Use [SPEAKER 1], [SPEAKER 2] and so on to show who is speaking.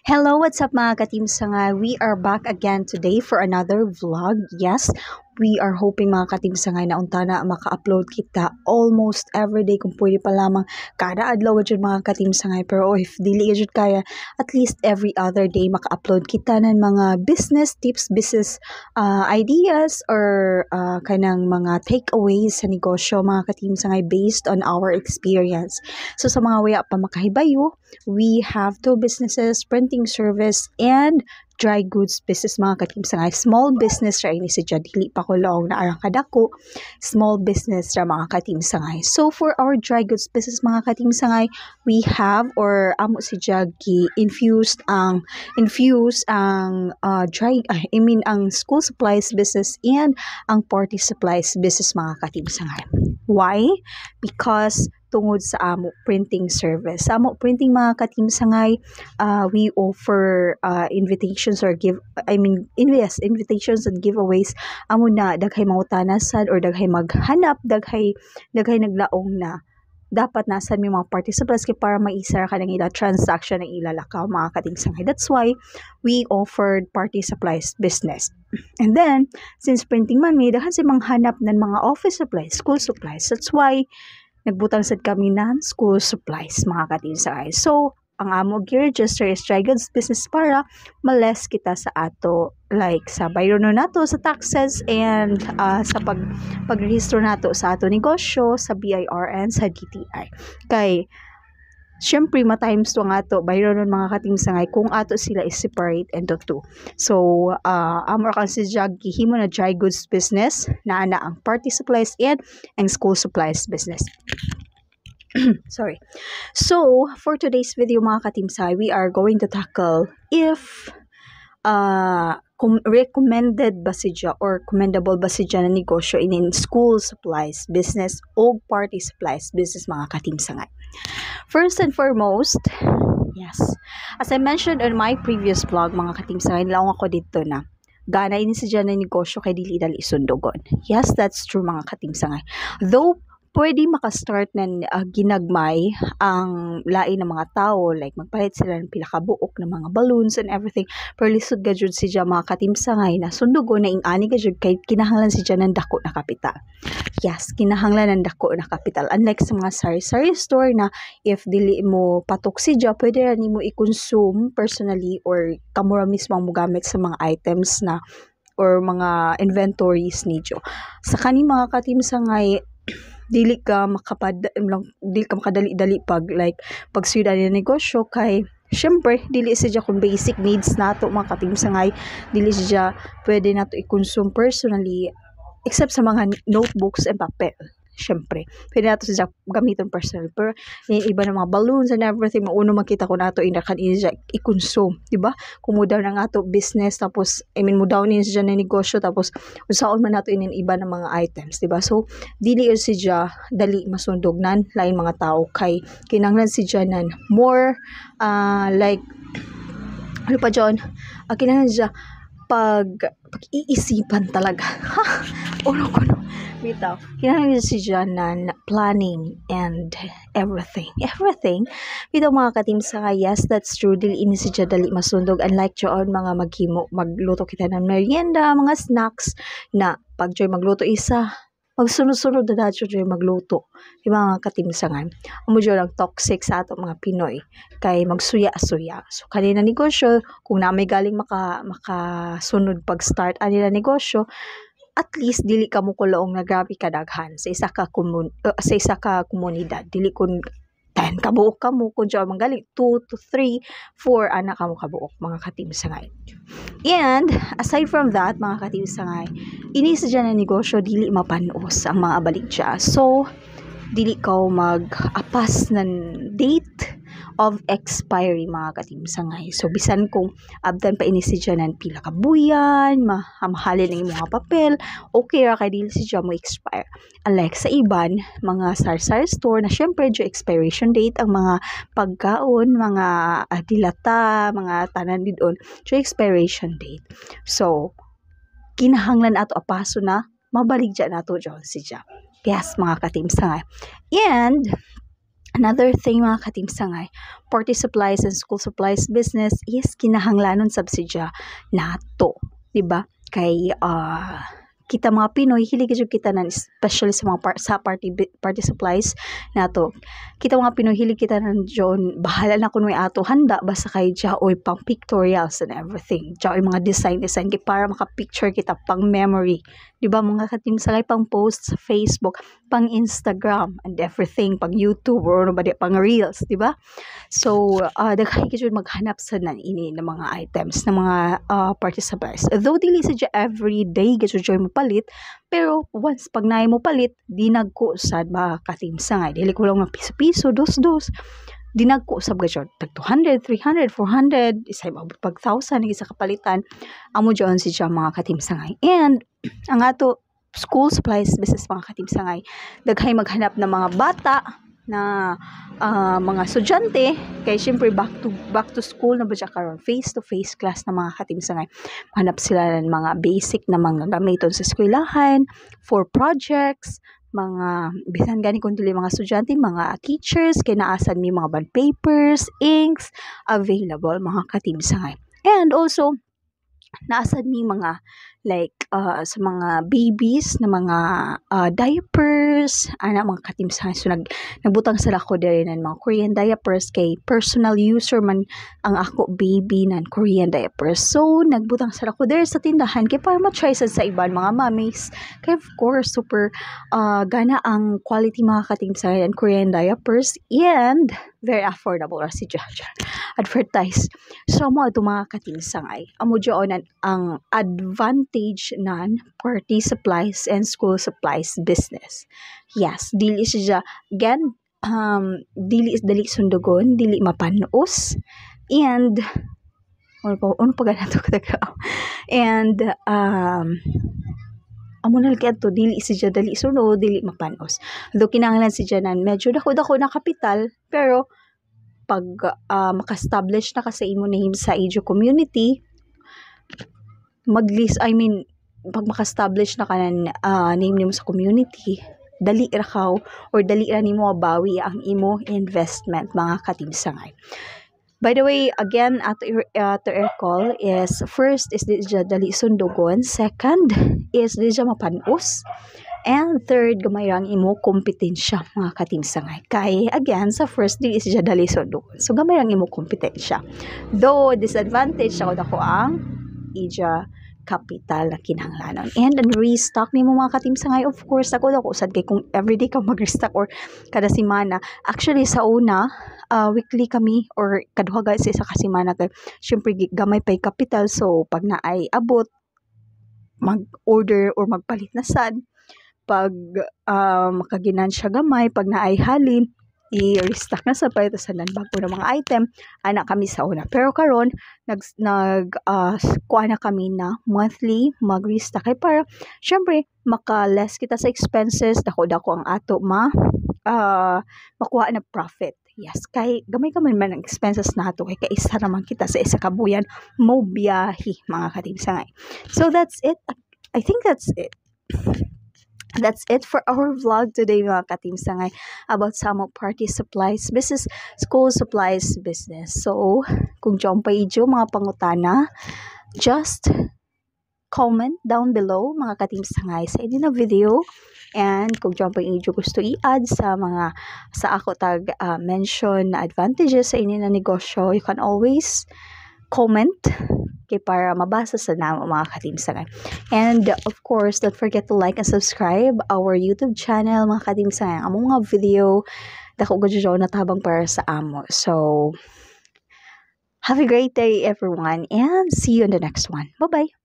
[SPEAKER 1] Hello, what's up mga ka-Team Sangay? We are back again today for another vlog. Yes, we are hoping mga ka-Team Sangay na unta na maka-upload kita almost everyday kung pwede pa lamang kada adlaw jud mga ka-Team Sangay. Pero if dili jud kaya, at least every other day maka-upload kita ng mga business tips, business ideas or kanang mga takeaways sa negosyo mga ka-Team Sangay based on our experience. So sa mga waya pa makahibayo, we have two businesses, printing service and dry goods business mga ka-Team Sangay. Small business ra ini si dili pa ko laong na arang kadako. Small business ra mga ka-Team Sangay. So for our dry goods business mga ka-Team Sangay, we have or amo si gi infused ang ang school supplies business and ang party supplies business mga ka-Team Sangay. Why? Because tungod sa amo printing service. Sa amo printing mga ka-Team Sangay, we offer invitations or invitations and giveaways. Amo na daghay mangutanasan or daghay maghanap, daghay naglaong na dapat nasan may mga party supplies kay para maisara ka ng ila transaction ng ila lakaw mga ka-Team Sangay. That's why we offered party supplies business. And then, since printing man, may daghan si manghanap ng mga office supplies, school supplies. That's why nagbutang sad kami ng school supplies mga ka-Team Sangay. So, ang amo gi-register is dry goods business para males kita sa ato like sa bayron nato sa taxes and sa pag-register nato sa ato negosyo sa BIR and sa DTI. Kay syempre ma-times to ang ato bayron mga ka-Team Sangay kung ato sila is separate into two. So amo kan si gihimo na dry goods business na ang party supplies and ang school supplies business. Sorry. So, for today's video mga ka-Team Sangay, we are going to tackle if recommended ba siya or commendable ba siya na negosyo in school supplies business o party supplies business mga ka-Team Sangay. First and foremost, yes, as I mentioned on my previous vlog mga ka-Team Sangay, nilaong ako dito na gana ini siya na negosyo kay dili dali sundugon. Yes, that's true mga ka-Team Sangay. Though pwede makastart ng ginagmay ang lain ng mga tao, like magpalit sila ng pila ka buok ng mga balloons and everything, pero lisod ka jud siya mga ka-Team Sangay na sundugo na ingani ka jud kay kinahanglan siya ng dako na kapital. Yes, kinahanglan ng dako na kapital. Unlike sa mga sari-sari store na if dili mo patok siya, pwede ra nimo i-consume personally or kamura mismo mo gamit sa mga items na or mga inventories niyo. Sa kani mga ka-Team Sangay, dili ka makadali-dali pag suyod ani negosyo kay syempre dili siya kung basic needs nato mga ka-Team Sangay, dili siya pwede nato i-consume personally except sa mga notebooks and papel. Syempre, pwede nato siya gamiton personally. Pero iba na mga balloons and everything, mauno makita ko nato inakan siya i-consume, di ba? Kung mo daw na nga to business, tapos mo daw ni siya na negosyo, tapos usaon man nato inin iba na mga items, di ba? So, dili siya dali masundog nan lain mga tao kay kinahanglan siya nan more like ano pa John? Kinahanglan siya pag-iisipan talaga. Uno ko no. Bitaw. Kinahanglan siya na planning and everything. Bitaw mga ka-Team Sangay, yes, that's true. Dili ini siya dali masundog. Unlike joon mga magluto kita ng merienda, mga snacks na pag joy magluto isa, magsunod-sunod na dapat joy magluto. Di ba mga ka-Team Sangay? Amo joy ang toxic sa ato mga Pinoy kay magsuya-suya. So kanina negosyo, kung na may galing makasunod pag-start anila negosyo, at least dili ka mo kulaong na grabe kadaghan sa isa ka komunidad. Dili kun 10 kabuok ka mo kun joy manggaling 2 to 3, 4 anak ka mo kabuok mga ka-Team Sangay. And aside from that mga ka-Team Sangay, ini sa dyan na negosyo dili mapanos ang mga baligya. So dili ka mag-apas ng date of expiry mga ka-Team Sangay. So bisan kung abdan pa ini siya ng pila ka buyan, mahalin ng mga papel, okay ra kay dili siya mo expire. Unlike sa iban mga sari-sari store na syempre jo expiration date ang mga pagkaon, mga dilata, mga tanan didon, jo expiration date. So kinahanglan ato apaso na mabaligya nato jo siya. Yes mga ka-Team Sangay. And Another thing mga katim sangay, party supplies and school supplies business is kinahanglanon subsidya nato, di ba? Kay kita mga Pinoy hilig jud kita nan, especially sa mga sa party supplies nato. Kita mga Pinoy hilig kita nan John, bahala na kun may ato handa basta kay ja oy pang pictorials and everything. Ja oy mga design kay para maka-picture kita pang memory. Di ba mga katim sangay, pang post sa Facebook, pang Instagram and everything, pang YouTube or ano ba di, pang Reels, di ba? So, daghay gyud maghanap sa ini ng mga items, ng mga party supplies. Though dili sa every day gyud mo palit, pero once pag naay mo palit, di nagkusad ba katim sangay. Dili ko lang ng piso-piso, dos-dos. Di nagkusab gyud tag 200, 300, 400, isay mabot pag 1,000 isa kapalitan. Amo diyon si mga katim sangay. And ang ato school supplies business mga katim sangay, daghay maghanap ng mga bata na mga estudyante kay syempre back to school na ba siya karon, face to face class na mga katim sangay. Hanap sila ng mga basic na mga gamiton sa eskwelahan for projects, mga bisan gani kun dili mga estudyante, mga teachers kay naasan mi mga bond papers, inks available mga katim sangay. And also naasan mi mga like sa mga babies na mga diapers ana mga katim sangay. So nagbutang sila ko diri ng mga Korean diapers kay personal user man ang ako baby nan Korean diapers. So nagbutang sila ko diri sa tindahan kay para ma-try sa iban mga mommies kay of course super gana ang quality mga katim sangay and Korean diapers and very affordable ra si Jaja advertise. So mo ato mga katim sangay, amo diyon ang advantage nan party supplies and school supplies business. Yes, dili siya again dili sundugon, dili mapanos, and ano pa ganato ka and amo na kaya to dili siya dali sunod, dili mapanos. Though kinahanglan siya nan medyo dako na kapital, pero pag maka-establish na ka sa imo name sa edu community, pag maka-establish na ka ng name nimo sa community, dali ra ka or dali ra nimo mabawi ang imo investment mga katim sangay. By the way, again, to recall is first is di dali sundugon, second is di mapanos, and third gamay ang imo kompetensya mga katim sangay. Kay again sa first di is dali sundugon, so gamay ang imo kompetensya. Though disadvantage ako ang ija capital na kinahanglanon. And restock nimo mga katim sangay, of course ako usad kay kung everyday ka mag-restock or kada semana. Actually sa una weekly kami or kaduha guys sa kasimana kay syempre gamay pay capital, so pag naay abot mag-order or magpalit na sad, pag makaginan siya gamay, pag naay halin i-restock na sa paito sa bago na mga item ana kami sa una. Pero karon kuha na kami na monthly mag-restock kay para syempre maka-less kita sa expenses, dako ang ato makuha na profit. Yes, kay gamay man ang expenses nato kay kaisa naman kita sa isa ka buyan mo biyahe mga katim sangay. So that's it. I think that's it. That's it for our vlog today mga katim sangay about some of party supplies business, school supplies business. So kung dyan pa idyo mga pangutana, just comment down below mga katim sangay sa inyo na video. And kung dyan pa idyo gusto i-add sa ako tag mention na advantages sa inyo na negosyo, you can always comment kay para mabasa sa namo mga katim sangay. And of course, don't forget to like and subscribe our YouTube channel mga katim sangay. Among mga video dako gadyo natabang para sa amo. So have a great day everyone and see you in the next one. Bye bye.